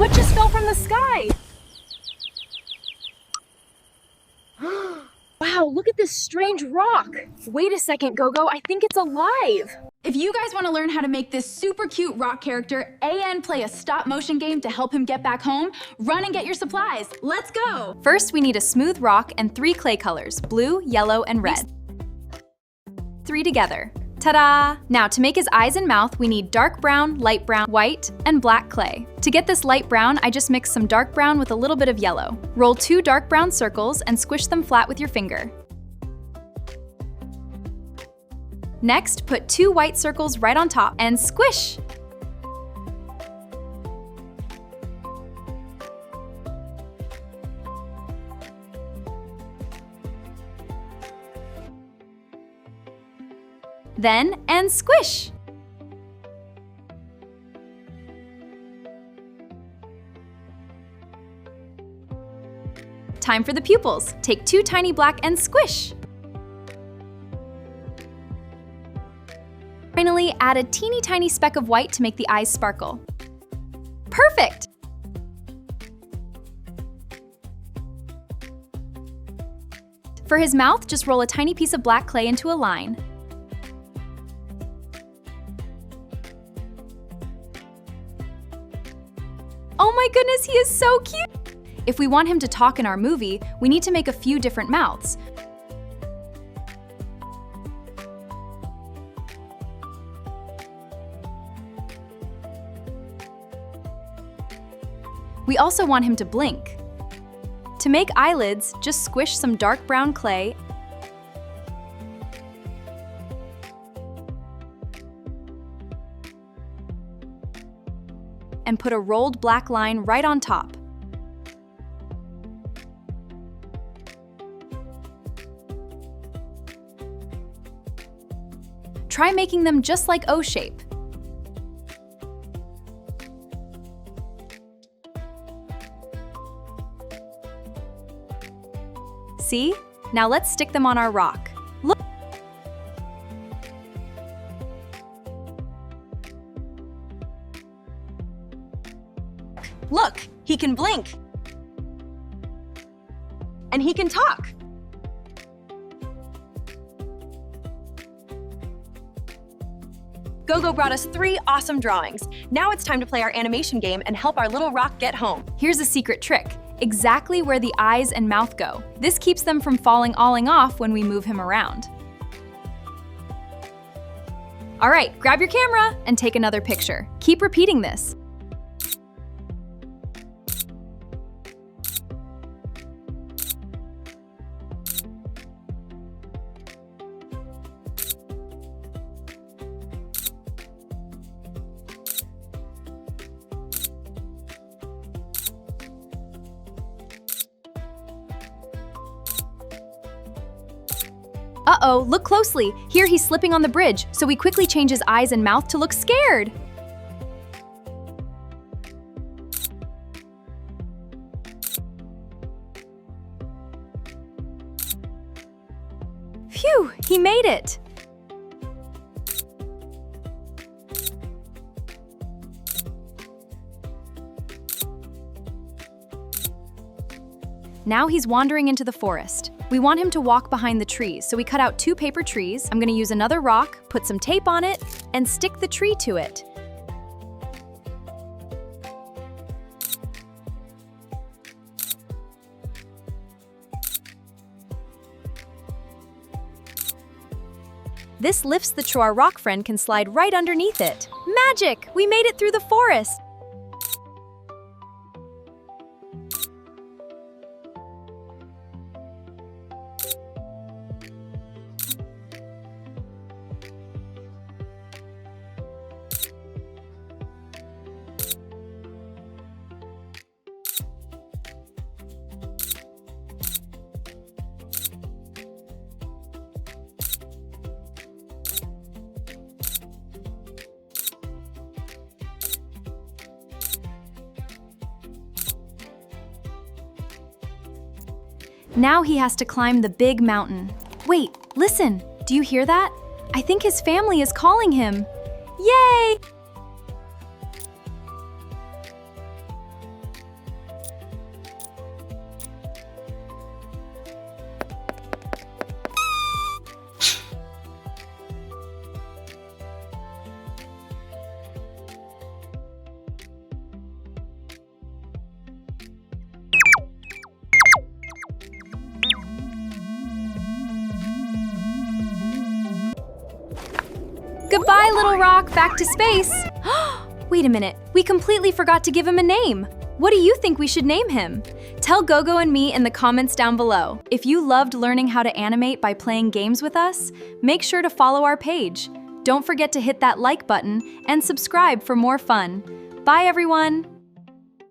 What just fell from the sky? Wow, look at this strange rock. Wait a second, Gogo, I think it's alive. If you guys want to learn how to make this super cute rock character and play a stop motion game to help him get back home, run and get your supplies. Let's go! First, we need a smooth rock and 3 clay colors, blue, yellow, and red. 3 together. Ta-da! Now, to make his eyes and mouth, we need dark brown, light brown, white, and black clay. To get this light brown, I just mixed some dark brown with a little bit of yellow. Roll 2 dark brown circles and squish them flat with your finger. Next, put 2 white circles right on top and squish! Then, and squish! Time for the pupils. Take 2 tiny black and squish! Finally, add a teeny tiny speck of white to make the eyes sparkle. Perfect! For his mouth, just roll a tiny piece of black clay into a line. Oh my goodness, he is so cute! If we want him to talk in our movie, we need to make a few different mouths. We also want him to blink. To make eyelids, just squish some dark brown clay and put a rolled black line right on top. Try making them just like O shape. See? Now let's stick them on our rock. Look! Look, he can blink. And he can talk. Gogo brought us 3 awesome drawings. Now it's time to play our animation game and help our little rock get home. Here's a secret trick. Exactly where the eyes and mouth go. This keeps them from falling off when we move him around. All right, grab your camera and take another picture. Keep repeating this. Uh-oh, look closely. Here he's slipping on the bridge, so we quickly change his eyes and mouth to look scared. Phew, he made it. Now he's wandering into the forest. We want him to walk behind the trees, so we cut out 2 paper trees. I'm gonna use another rock, put some tape on it, and stick the tree to it. This lifts the tree so our rock friend can slide right underneath it. Magic! We made it through the forest! Now he has to climb the big mountain. Wait, listen, do you hear that? I think his family is calling him. Yay! Goodbye, Little Rock, back to space. Wait a minute, we completely forgot to give him a name. What do you think we should name him? Tell Gogo and me in the comments down below. If you loved learning how to animate by playing games with us, make sure to follow our page. Don't forget to hit that like button and subscribe for more fun. Bye, everyone!